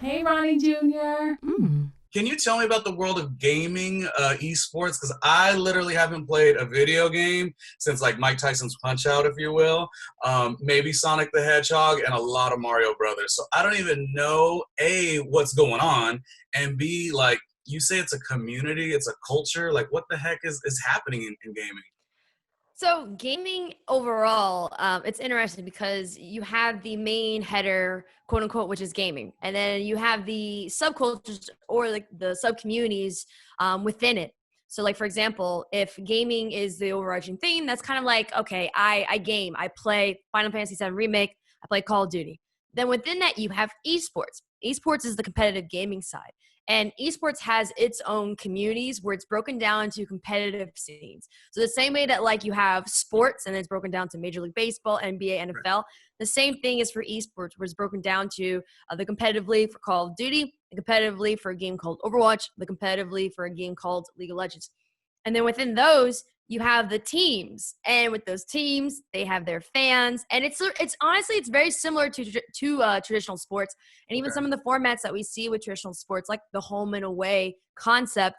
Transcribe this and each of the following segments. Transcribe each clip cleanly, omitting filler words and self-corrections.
Hey, Ronnie Jr. Can you tell me about the world of gaming, esports? Because I literally haven't played a video game since like Mike Tyson's Punch Out, if you will. Maybe Sonic the Hedgehog and a lot of Mario Brothers. So I don't even know A, what's going on, and B, like you say it's a community, it's a culture. Like what the heck is happening in gaming? So gaming overall, it's interesting because you have the main header, quote unquote, which is gaming, and then you have the subcultures or like the sub communities within it. So, like for example, if gaming is the overarching theme, that's kind of like okay, I game, I play Final Fantasy VII Remake, I play Call of Duty. Then within that, you have esports. Esports is the competitive gaming side. And esports has its own communities where it's broken down into competitive scenes. So the same way that like you have sports and it's broken down to Major League Baseball, NBA, NFL, the same thing is for esports where it's broken down to the competitive league for Call of Duty, the competitive league for a game called Overwatch, the competitive league for a game called League of Legends. And then within those, you have the teams, and with those teams, they have their fans, and it's honestly it's very similar to traditional sports, and even Okay. some of the formats that we see with traditional sports, like the home and away concept,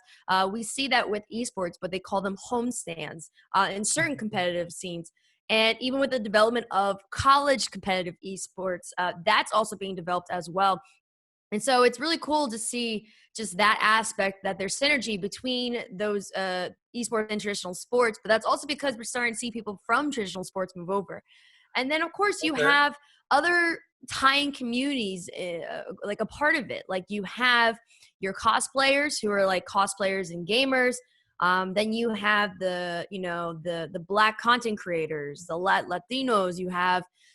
we see that with esports, but they call them home stands in certain competitive scenes. And even with the development of college competitive esports, that's also being developed as well. And so it's really cool to see just that aspect that there's synergy between those esports and traditional sports, but that's also because we're starting to see people from traditional sports move over. And then, of course, you Okay. have other tying communities, like a part of it. Like you have your cosplayers who are like cosplayers and gamers. Then you have the Black content creators, the Latinos.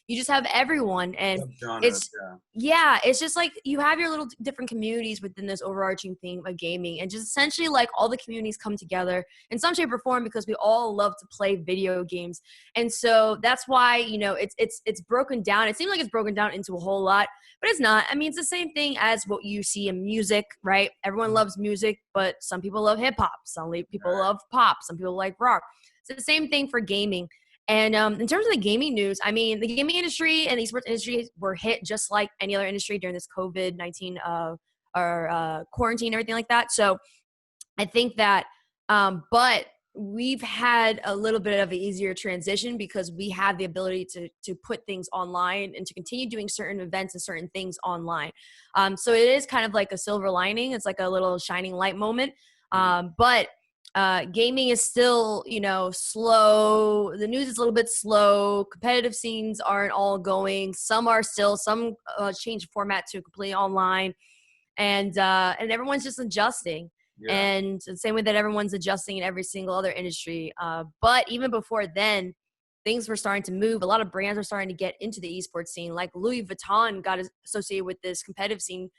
You just have everyone, and Subgenres, it's yeah. yeah, it's just like you have your little different communities within this overarching theme of gaming, and just essentially like all the communities come together in some shape or form because we all love to play video games. And so that's why, it's broken down. It seems like it's broken down into a whole lot, but it's not. I mean, it's the same thing as what you see in music, right? Everyone Mhm. loves music, but some people love hip hop, some people Right. love pop, some people like rock. It's the same thing for gaming. And in terms of the gaming news, I mean, the gaming industry and the esports industry were hit just like any other industry during this COVID-19 or quarantine, everything like that. So I think that, but we've had a little bit of an easier transition because we have the ability to put things online and to continue doing certain events and certain things online. So it is kind of like a silver lining. It's like a little shining light moment. Mhm. But gaming is still, slow. The news is a little bit slow. Competitive scenes aren't all going. Some are still. Some change format to completely online, and everyone's just adjusting. Yeah. And the same way that everyone's adjusting in every single other industry. But even before then, things were starting to move. A lot of brands were starting to get into the esports scene. Like Louis Vuitton got associated with this competitive scene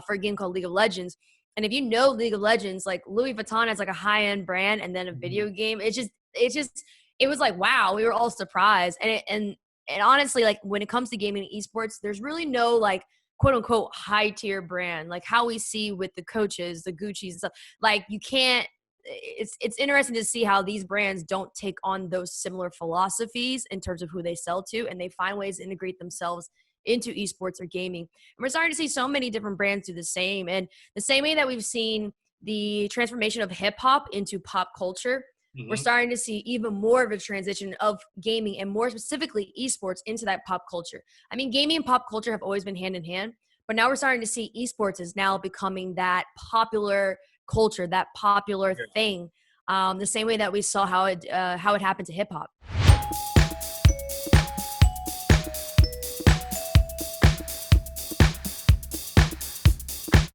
for a game called League of Legends. And if you know League of Legends, like Louis Vuitton has like a high end brand, and then a Mhm. video game. It was like wow, we were all surprised. And honestly, like when it comes to gaming and esports, there's really no like quote unquote high tier brand like how we see with the coaches, the Gucci's and stuff. Like you can't. It's interesting to see how these brands don't take on those similar philosophies in terms of who they sell to, and they find ways to integrate themselves into esports or gaming. And we're starting to see so many different brands do the same. And the same way that we've seen the transformation of hip hop into pop culture, we're Mhm. starting to see even more of a transition of gaming and more specifically esports into that pop culture. I mean, gaming and pop culture have always been hand in hand, but now we're starting to see esports is now becoming that popular culture, that popular Yeah. thing. The same way that we saw how it happened to hip hop.